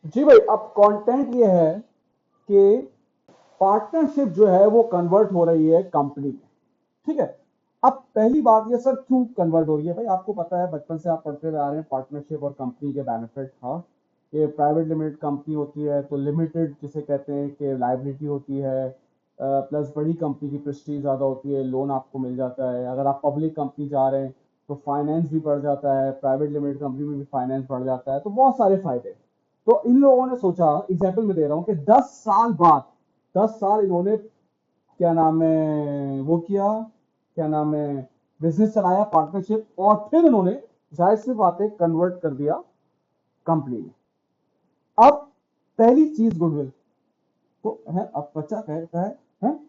जी भाई, अब कंटेंट ये है कि पार्टनरशिप जो है वो कन्वर्ट हो रही है कंपनी में। ठीक है। अब पहली बात ये सर क्यों कन्वर्ट हो रही है भाई, आपको पता है बचपन से आप पढ़ते हुए आ रहे हैं पार्टनरशिप और कंपनी के बेनिफिट। हाँ, ये प्राइवेट लिमिटेड कंपनी होती है तो लिमिटेड जिसे कहते हैं कि लाइबिलिटी होती है, प्लस बड़ी कंपनी की प्रेस्टीज ज़्यादा होती है, लोन आपको मिल जाता है। अगर आप पब्लिक कंपनी जा रहे हैं तो फाइनेंस भी बढ़ जाता है, प्राइवेट लिमिटेड कंपनी में भी फाइनेंस बढ़ जाता है, तो बहुत सारे फायदे। तो इन लोगों ने सोचा, एग्जाम्पल में दे रहा हूँ कि 10 साल बाद, 10 साल इन्होंने क्या नाम है वो किया, क्या नाम है, बिजनेस चलाया पार्टनरशिप, और फिर उन्होंने जाहिर सी बात है कन्वर्ट कर दिया कंपनी में। अब पहली चीज गुडविल। तो है, अब बच्चा कहता है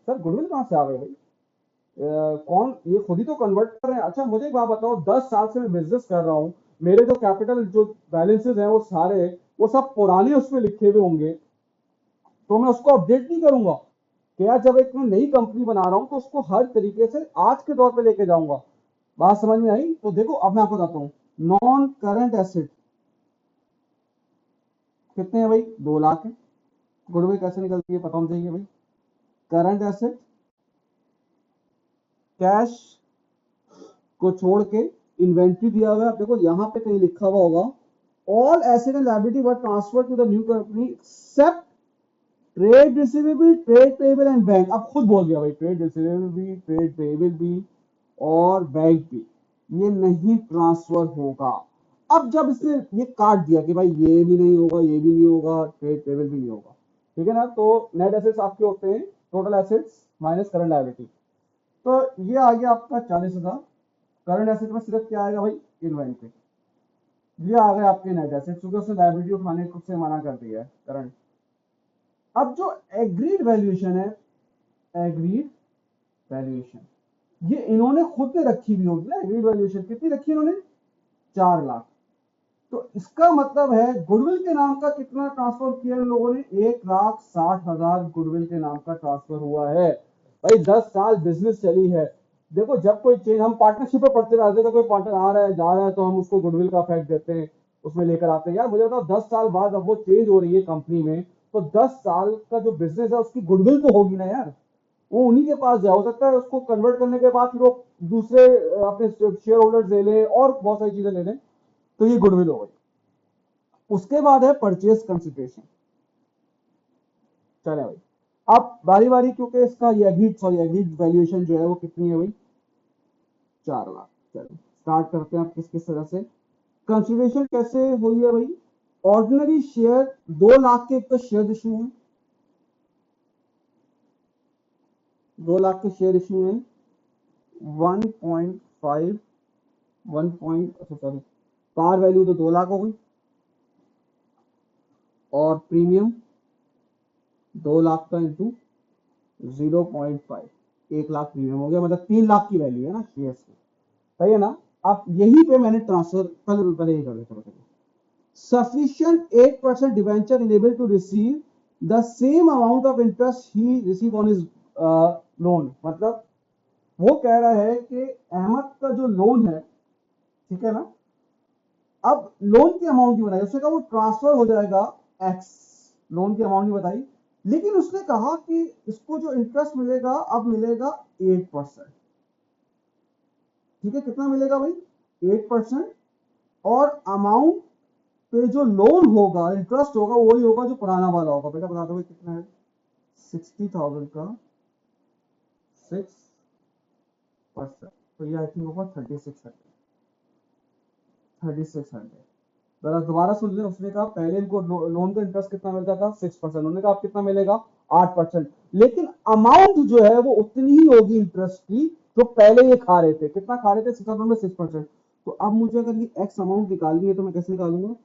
सर गुडविल कहां से आ गए भाई? कौन ये खुद ही तो कन्वर्ट कर रहे हैं। अच्छा मुझे एक बात बताओ, 10 साल से मैं बिजनेस कर रहा हूँ, मेरे जो कैपिटल जो बैलेंसेस हैं वो सारे, वो सब पुराने उसमें लिखे हुए होंगे, तो मैं उसको अपडेट नहीं करूंगा कि यार जब एक मैं नई कंपनी बना रहा हूं तो उसको हर तरीके से आज के दौर पे लेके जाऊंगा। बात समझ में आई? तो देखो अब मैं आपको बताता हूँ। नॉन करंट एसेट कितने हैं भाई? 2 लाख है। गुडविल कैसे निकलती है पता होना चाहिए भाई। करंट एसेट, कैश को छोड़ के इन्वेंट्री दिया हुआ है। आप देखो यहाँ पे कहीं लिखा हुआ होगा, all asset and liability were transfer to the new company except trade receivable, trade payable and bank. अब खुद बोल दिया भाई, ट्रेड रिसीवेबल भी, ट्रेड पेएबल भी और बैंक भी ये नहीं ट्रांसफर होगा। अब जब इसने ये काट दिया कि भाई ये भी नहीं होगा, ये भी नहीं होगा, ट्रेड पेएबल भी नहीं होगा, ठीक है ना, तो नेट एसेट्स आपके होते हैं total assets minus current liability. तो ये आ गया आपका 40,000। करंट एसेट में सिर्फ क्या आएगा भाई? इन्वेंट्री। ये आ गए आपके नेट एसेट्स, क्योंकि उसने लायबिलिटी उठाने से मना कर दिया है करंट। अब जो एग्रीड वैल्यूएशन है, एग्रीड वैल्यूएशन ये इन्होंने खुद ने रखी हुई होगी ना। एग्रीड वैल्यूएशन कितनी रखी इन्होंने? 4 लाख। तो इसका मतलब है गुडविल के नाम का कितना ट्रांसफर किया इन लोगों ने? 1,60,000 गुडविल के नाम का ट्रांसफर हुआ है। भाई 10 साल बिजनेस चली है। देखो जब कोई चेंज, हम पार्टनरशिप पे पढ़ते रहते हैं तो कोई पार्टनर आ रहा है जा रहा है तो हम उसको गुडविल का इफेक्ट देते हैं, उसमें लेकर आते हैं। यार मुझे बताओ 10 साल बाद अब वो चेंज हो रही है कंपनी में, तो 10 साल का जो बिजनेस है उसकी गुडविल तो होगी ना यार। वो उन्हीं के पास जा, हो सकता है उसको कन्वर्ट करने के बाद फिर वो दूसरे अपने शेयर होल्डर्स ले लें और बहुत सारी चीजें ले लें, तो ये गुडविल हो गई। उसके बाद है परचेज कंसिडरेशन। चले भाई, अब बारी बारी, क्योंकि इसका ये एग्रीड, सॉरी एग्रीड वैल्यूएशन जो है वो कितनी है भाई? 4 लाख। चलो स्टार्ट करते हैं आप किस किस तरह से। कंसिडरेशन कैसे हुई है भाई? ऑर्डिनरी शेयर 2 लाख के एक तो शेयर इशू है, 2 लाख के शेयर इशू है। 1.5, 1 पॉइंट, अच्छा सॉरी, पार वैल्यू तो 2 लाख हो गई, और प्रीमियम 2 लाख का इंटू 0.5, 1 लाख प्रीमियम हो गया, मतलब 3 लाख की वैल्यू है ना शेयर की। सही है ना? आप यहीं पे मैंने ट्रांसफर, पहले पहले ही कर देता हूँ। Sufficient 8% debenture enable to receive the same amount of interest he receive on his loan. मतलब वो कह रहा है कि अहमद का जो लोन है, ठीक है ना, अब लोन की अमाउंट नहीं बताई उसने, कहा वो ट्रांसफर हो जाएगा एक्स, लोन की अमाउंट नहीं बताई, लेकिन उसने कहा कि इसको जो इंटरेस्ट मिलेगा अब मिलेगा 8%। ठीक है, कितना मिलेगा भाई? 8%। और अमाउंट पे जो लोन होगा, इंटरेस्ट होगा, वही होगा जो पुराना वाला होगा। बेटा बता दो कितना है? 60,000 का 6%, तो ये आई थिंक होगा 3600। 3600। जरा दोबारा सुन ले, उसने कहा पहले इनको लोन का इंटरेस्ट कितना मिलता था? 6%। उन्होंने कहा आप कितना मिलेगा? 8%। लेकिन अमाउंट जो है वो उतनी ही होगी इंटरेस्ट की जो पहले ये खा रहे थे। कितना खा रहे थे? 6,000 में 6%। तो अब मुझे अगर ये एक्स अमाउंट निकालनी है तो मैं कैसे निकालूंगा?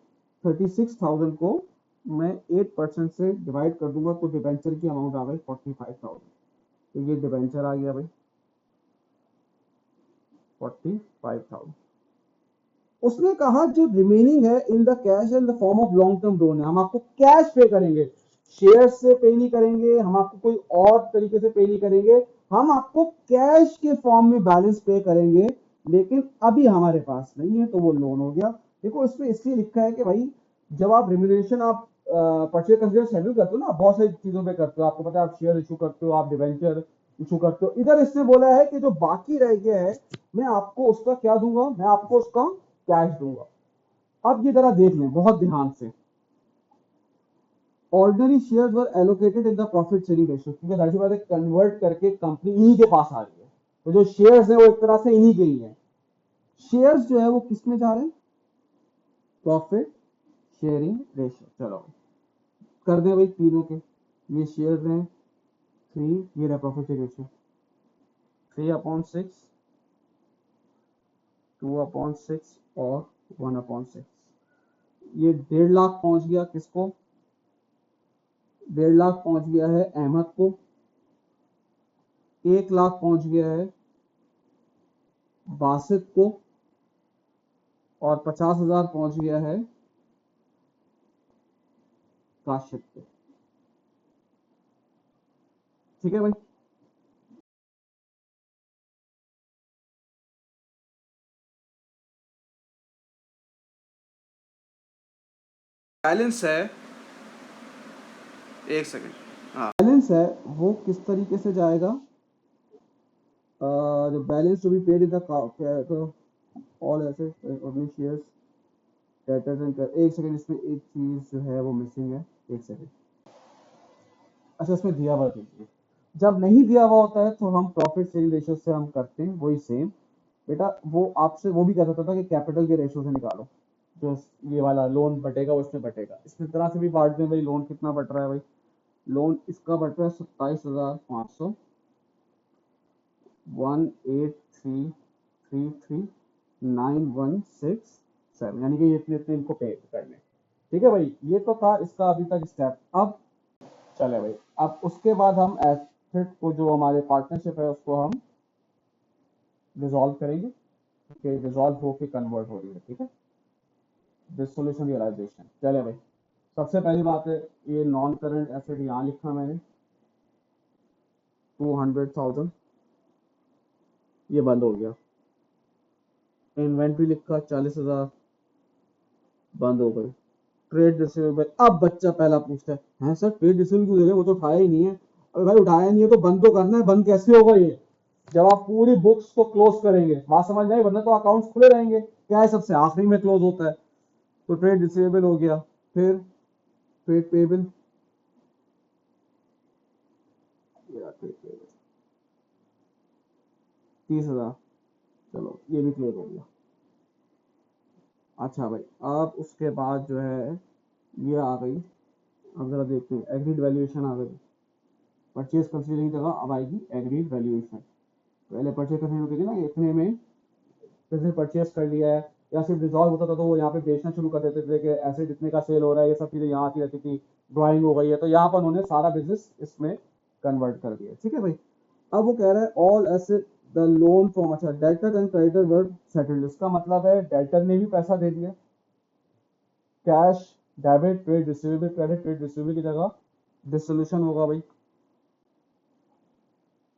36,000 को मैं 8% से डिवाइड कर दूंगा, तो डिबेंचर की अमाउंट आ गई 45,000। तो ये डिबेंचर आ गया भाई 45,000। उसने कहा जो रिमेनिंग है in the cash in the form of long term loan है, हम आपको कैश पे करेंगे, शेयर से पे नहीं करेंगे, हम आपको कोई और तरीके से पे नहीं करेंगे, हम आपको कैश के फॉर्म में बैलेंस पे करेंगे, लेकिन अभी हमारे पास नहीं है, तो वो लोन हो गया। देखो इसमें इसलिए लिखा है कि भाई जब आप रिम्यूनरेशन आप परचेज कंसिडर शेड्यूल करते हो ना, बहुत सारी चीजों पे करते हो, आपको पता है, आप शेयर इशू करते हो, आप डिवेंचर इशू करते हो। इधर इसने बोला है कि जो बाकी रह गया है मैं आपको उसका क्या दूंगा, मैं आपको उसका कैश दूंगा। अब ये जरा देख लें बहुत ध्यान से। Ordinary shares were allocated in the profit sharing ratio, क्योंकि जाहिर सी बात है कन्वर्ट करके कंपनी इन्हीं के पास आ रही है, तो जो शेयर्स है वो एक तरह से इन्हीं के ही है। शेयर्स जो है वो किस में जा रहे हैं, प्रॉफिट शेयरिंग रेशियो। चलो कर दें भाई तीनों के, ये शेयर्स हैं 3, ये रहा प्रॉफिट शेयरिंग रेशियो 3/6, 2/6 और 1/6। ये 1.5 लाख पहुंच गया किसको, 1.5 लाख पहुंच गया है अहमद को, 1 लाख पहुंच गया है बासित को, और 50,000 पहुंच गया है काशिफ को। ठीक है भाई, बैलेंस है, एक सेकंड, हाँ बैलेंस है वो किस तरीके से जाएगा, जो balance to be paid in the all assets ordinary shares debtors and, एक सेकंड, इसमें एक चीज जो है वो मिसिंग है, एक सेकंड। अच्छा इसमें दिया हुआ देखिए, जब नहीं दिया हुआ होता है तो हम प्रॉफिट शेयरिंग रेशियो से हम करते हैं वही सेम। बेटा वो आपसे वो भी कह सकता था कि कैपिटल के रेशियो से निकालो, जो ये वाला लोन बटेगा वो इसमें बटेगा, इसमें तरह से भी बांट दें भाई। लोन कितना बट रहा है भाई, लोन इसका बट रहा है 27,500, 183,339,167, यानी कि ये इतने इतने इनको पे करने। ठीक है भाई, ये तो था इसका अभी तक स्टेप। अब चले भाई, अब उसके बाद हम एसेट को, जो हमारे पार्टनरशिप है उसको हम रिजॉल्व करेंगे, कि रिजॉल्व होके कन्वर्ट हो रही है। ठीक है, डिसोल्यूशन रियलाइजेशन। चले भाई, सबसे पहली बात है, ये नॉन करंट एसेट यहाँ लिखा मैंने 200,000, ये बंद हो गया। इन्वेंट्री लिखा 40,000, बंद हो गई। ट्रेड रिसीवेबल, अब बच्चा पहला पूछता है सर ट्रेड रिसीवेबल क्यों दे रहे हैं, वो तो उठाया ही नहीं है। अरे भाई उठाया नहीं है तो बंद तो करना है, बंद कैसे होगा ये, जब आप पूरी बुक्स को क्लोज करेंगे, बात समझ में आई, वरना तो अकाउंट्स खुले रहेंगे, क्या है सबसे आखिरी में क्लोज होता है। तो ट्रेड रिसीवेबल हो गया, फिर ट्रेड पेबल, 30,000, चलो ये भी क्लोज हो गया। अच्छा भाई, अब उसके बाद जो है ये आ गई, अब जरा देखते हैं, एग्रीड वैल्यूएशन आ गई। परचेज कंसीडरिंग जगह अब आएगी एग्रीड वैल्यूएशन। पहले परचेज कंसीडर होती थी ना, इतने में किसी ने परचेज कर लिया है, या सिर्फ डिजॉल्व होता था तो वो यहाँ पे बेचना शुरू कर देते थे कि एसेट इतने का सेल हो रहा है, ये सब चीजें यहाँ आती रहती थी, ड्राइंग हो गई है, तो यहाँ पर उन्होंने सारा बिजनेस इसमें कन्वर्ट कर दिया। ठीक है भाई, अब वो कह रहा है all asset the loan from, अच्छा debtor and creditor were settled, इसका मतलब है डेटर ने भी पैसा दे दिया, cash debit trade receivable credit, trade receivable की जगह डिसोल्यूशन होगा भाई,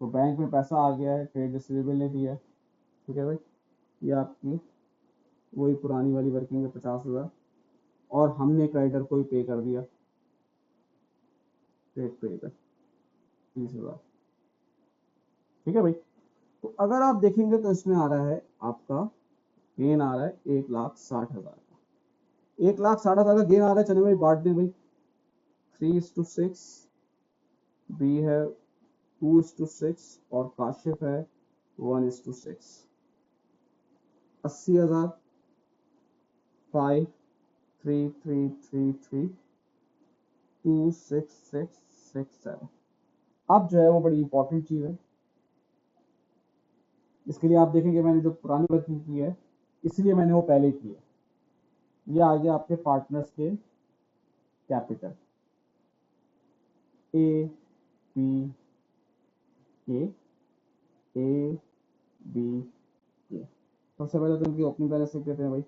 तो बैंक में पैसा आ गया है, ट्रेड रिसीवेबल ने दिया है। ठीक है भाई, ये आपकी वही पुरानी वाली वर्किंग है 50,000, और हमने क्रेडिटर को ही पे कर दिया, ट्रेड पे कर 30,000। ठीक है भाई, तो अगर आप देखेंगे तो इसमें आ रहा है आपका गेन आ रहा है 1,60,000 का, 1,60,000 का गेन आ रहा है। चलिए भाई बांट दें भाई, 3:6, बी है 2:6, और काशिफ है 1:6। 80,000, 5,3,3,3,2,6,6,6,7। अब जो है वो बड़ी इंपॉर्टेंट चीज है, इसके लिए आप देखेंगे मैंने जो पुरानी वर्किंग की है, इसलिए मैंने वो पहले ही की है। ये आ गया आपके पार्टनर्स के कैपिटल, ए बी के, ए बी के। सबसे पहले तो इनकी ओपनिंग बैलेंस लिख देते हैं भाई,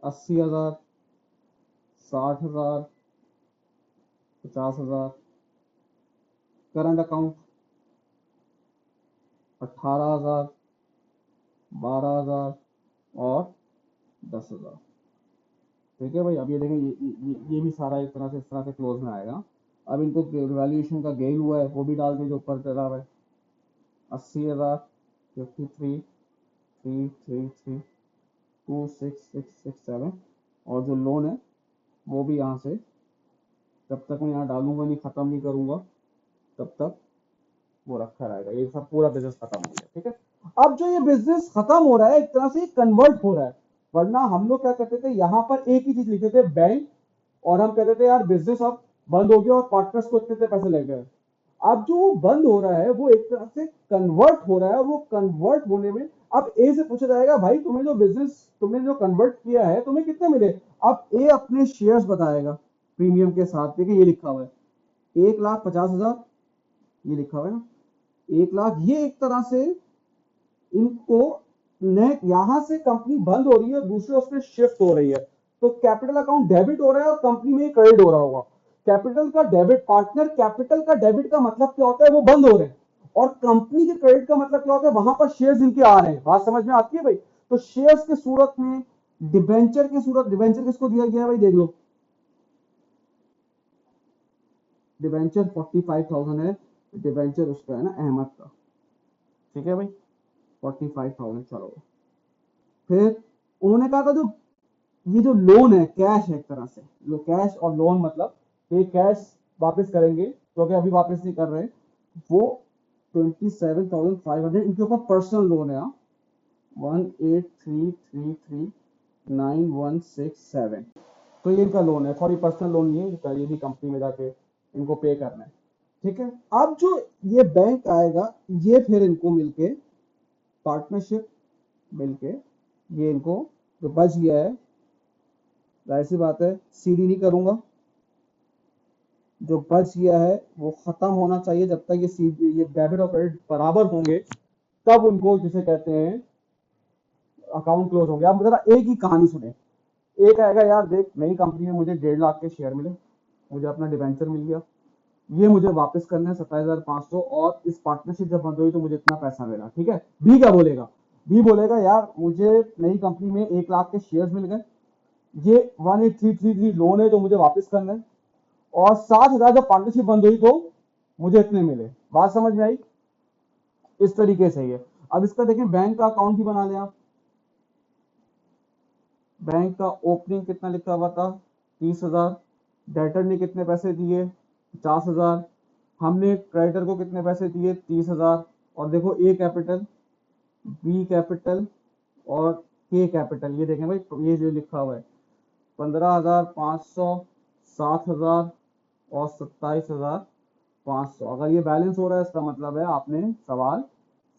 80,000, 60,000, 50,000। करंट अकाउंट 18,000, 12,000 और 10,000। ठीक है भाई। अब ये देखें, ये भी सारा एक तरह से इस तरह से क्लोज में आएगा। अब इनको वैल्यूएशन का गेन हुआ है वो भी डाल के जो ऊपर चला हुआ है 80,000, 53,333,26,667, और जो लोन है वो भी यहाँ से, जब तक मैं यहाँ डालूंगा नहीं, खत्म नहीं करूंगा, तब तक वो रखा रहेगा। ये सब पूरा बिजनेस खत्म हो गया, ठीक है। अब जो ये बिजनेस खत्म हो रहा है एक तरह से कन्वर्ट हो रहा है, वरना हम लोग क्या करते थे, यहाँ पर एक ही चीज लिखते थे बैंक, और हम कहते थे यार बिजनेस अब बंद हो गया और पार्टनर्स को इतने पैसे लग गए। अब जो बंद हो रहा है वो एक तरह से कन्वर्ट हो रहा है, और वो कन्वर्ट होने में अब ए से पूछा जाएगा भाई तुम्हें जो बिजनेस तुमने जो कन्वर्ट किया है तुम्हें कितने मिले। अब ए अपने शेयर्स बताएगा प्रीमियम के साथ, देखिए ये लिखा हुआ है 1,50,000, ये लिखा हुआ है ना 1,00,000। ये एक तरह से इनको यहां से कंपनी बंद हो रही है और दूसरे उसमें शिफ्ट हो रही है, तो कैपिटल अकाउंट डेबिट हो रहा है और कंपनी में क्रेडिट हो रहा होगा। कैपिटल का डेबिट, पार्टनर कैपिटल का डेबिट का मतलब क्या होता है, वो बंद हो रहे हैं, और कंपनी के क्रेडिट का मतलब क्या होता है, वहां पर शेयर्स इनके आ रहे हैं। बात समझ में आती है भाई। तो शेयर्स के सूरत में, डिबेंचर की सूरत, डिबेंचर किसको दिया गया है भाई, देख लो, डिबेंचर 45,000 है, डिबेंचर उसका है ना अहमद का, ठीक है भाई 45,000। चलो फिर उन्होंने कहा था जो ये जो लोन है कैश है, एक तरह से जो कैश और लोन मतलब ये कैश वापस करेंगे क्योंकि अभी वापस नहीं कर रहे, वो 27,500 इनके ऊपर पर्सनल लोन है। 183339167, तो ये इनका लोन है, सॉरी पर्सनल लोन नहीं है इनका, ये भी कंपनी में जाके इनको पे करना है, ठीक है। अब जो ये बैंक आएगा, ये फिर इनको मिलके पार्टनरशिप मिलके, ये इनको जो बच गया है, जाहिर सी बात है सीडी नहीं करूंगा, जो बच गया है वो खत्म होना चाहिए। जब तक ये डेबिट और क्रेडिट बराबर होंगे तब उनको जिसे कहते हैं अकाउंट क्लोज होंगे। आप जरा एक ही कहानी सुने, एक आएगा यार देख नई कंपनी में मुझे 1,50,000 के शेयर मिले, मुझे अपना डिबेंचर मिल गया, ये मुझे वापस करना है 27,500, और इस पार्टनरशिप जब बंद हुई तो मुझे इतना पैसा मिला, ठीक है। बी क्या बोलेगा, बी बोलेगा यार मुझे नई कंपनी में 1,00,000 के शेयर्स मिल गए, ये 18333 लोन है जो मुझे वापस करना है, और 60,000 जब पार्टनरशिप बंद हुई तो मुझे इतने मिले। बात समझ में आई, इस तरीके से ही है। अब इसका देखें, बैंक का अकाउंट ही बना लिया आप। बैंक का ओपनिंग कितना लिखा हुआ था 30,000, डेटर ने कितने पैसे दिए 50,000, हमने क्रेडिटर को कितने पैसे दिए 30,000, और देखो ए कैपिटल, बी कैपिटल और के कैपिटल, ये देखें भाई ये जो लिखा हुआ है 15,500, 7,000 और 27,500। अगर ये बैलेंस हो रहा है इसका मतलब है आपने सवाल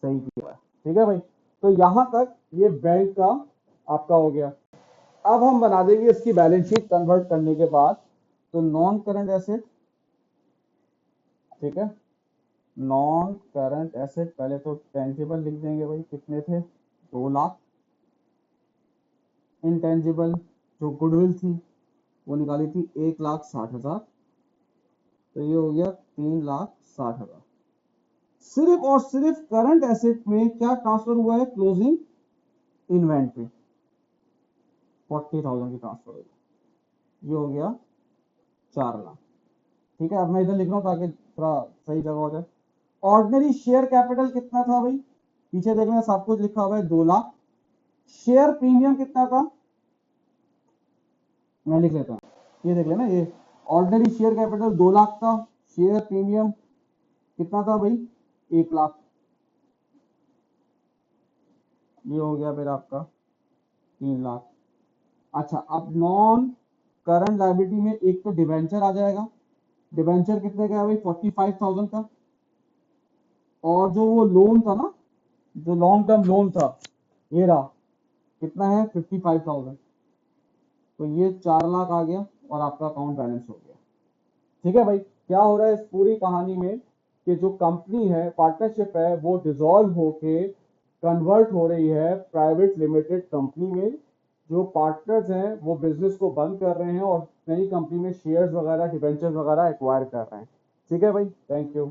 सही किया है, ठीक है भाई। तो यहां तक ये बैंक का आपका हो गया। अब हम बना देंगे इसकी बैलेंस शीट कन्वर्ट करने के बाद, तो नॉन करंट एसेट, ठीक है, नॉन करंट एसेट पहले तो टेंजिबल लिख देंगे भाई, कितने थे 2,00,000, इनटेंजिबल जो गुडविल थी वो निकाली थी 1,60,000, तो ये हो गया 3,60,000। सिर्फ और सिर्फ करंट एसेट में क्या ट्रांसफर हुआ है, क्लोजिंग इन्वेंट्री 40,000 की ट्रांसफर हुई, ये हो गया 4,00,000, ठीक है। अब मैं इधर लिख रहा हूँ ताकि थोड़ा सही जगह हो जाए। ऑर्डिनरी शेयर कैपिटल कितना था भाई, पीछे देखना सब कुछ लिखा हुआ है 2,00,000। शेयर प्रीमियम कितना था, मैं लिख लेता हूँ, ये देख लेना, ये ऑर्डिनरी शेयर कैपिटल 2,00,000 था, शेयर प्रीमियम कितना था भाई 1,00,000, ये हो गया फिर आपका 3,00,000। अच्छा, अब नॉन करंट लायबिलिटी में एक तो डिबेंचर आ जाएगा, डिबेंचर कितने का है भाई 45,000 का, और जो वो लोन था ना, जो लॉन्ग टर्म लोन था, ये रहा कितना है 55,000, तो ये 4,00,000 आ गया और आपका अकाउंट बैलेंस हो गया, ठीक है भाई। क्या हो रहा है इस पूरी कहानी में कि जो कंपनी है, पार्टनरशिप है, वो डिसॉल्व होके कन्वर्ट हो रही है प्राइवेट लिमिटेड कंपनी में। जो पार्टनर्स हैं वो बिजनेस को बंद कर रहे हैं और नई कंपनी में शेयर्स वगैरह डिबेंचर्स वगैरह एक्वायर कर रहे हैं, ठीक है भाई, थैंक यू।